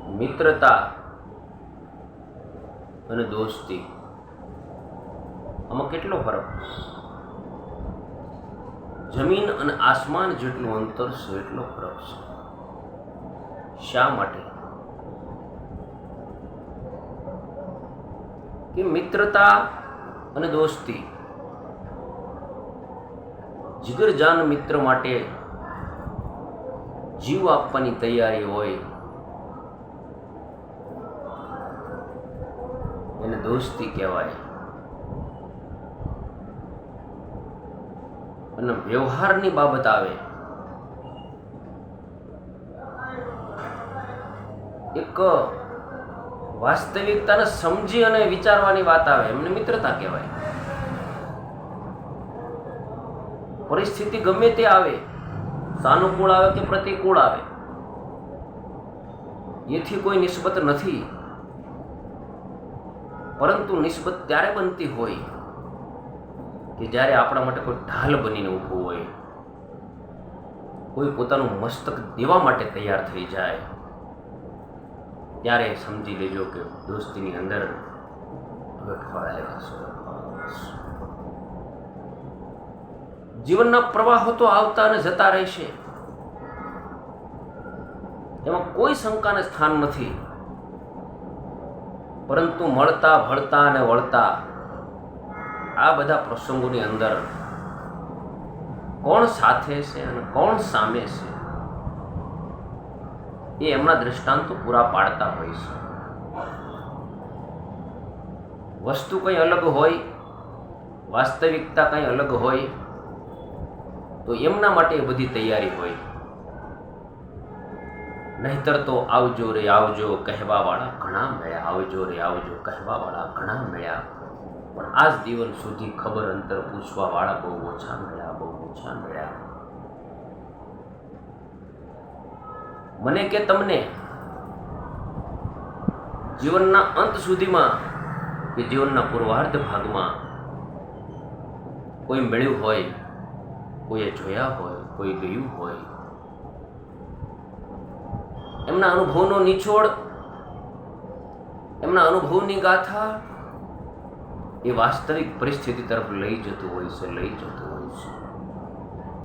મિત્રતા અને દોસ્તી આમાં કેટલો ફરક? જમીન અને આસમાન જેટલું અંતર છે એટલો ફરક છે. શા માટે? કે મિત્રતા અને દોસ્તી, જીગરજાન મિત્ર માટે જીવ આપવાની તૈયારી હોય એને દોસ્તી કહેવાય. અને વ્યવહારની બાબત આવે, એક વાસ્તવિકતાને સમજી અને વિચારવાની વાત આવે એમને મિત્રતા કહેવાય. પરિસ્થિતિ ગમે તે આવે, સાનુકૂળ આવે કે પ્રતિકૂળ આવે, એથી કોઈ નિસ્બત નથી. પરંતુ નિસ્બત ત્યારે બનતી હોય કે જ્યારે આપણા માટે કોઈ ઢાલ બનીને ઊભું હોય, કોઈ પોતાનું મસ્તક દેવા માટે તૈયાર થઈ જાય, ત્યારે સમજી લેજો કે દોસ્તીની અંદર ગઠવાડ આવ્યા છે. જીવનના પ્રવાહો તો આવતા અને જતા રહેશે, એમાં કોઈ શંકાને સ્થાન નથી. પરંતુ મળતા ભળતા અને વળતા આ બધા પ્રસંગોની અંદર કોણ સાથે છે અને કોણ સામે છે એ એમના દ્રષ્ટાંતો પૂરા પાડતા હોય છે. વસ્તુ કંઈ અલગ હોય, વાસ્તવિકતા કંઈ અલગ હોય તો એમના માટે એ બધી તૈયારી હોય. નહીતર તો આવજો રે આવજો કહેવાવાળા ઘણા મળ્યા, આવજો રે આવજો કહેવાવાળા ઘણા મળ્યા, પણ આજ દિવસ સુધી ખબર અંતર પૂછવાવાળા બહુ ઓછા મળ્યા, બહુ ઓછા મળ્યા. મને કે તમને જીવનના અંત સુધીમાં કે જીવનના પૂર્વાર્ધ ભાગમાં કોઈ મળ્યું હોય, કોઈએ જોયા હોય, કોઈ ગયું હોય, એમના અનુભવનો નિચોડ, એમના અનુભવની ગાથા એ વાસ્તવિક પરિસ્થિતિ તરફ લઈ જતું હોય છે, લઈ જતું હોય છે.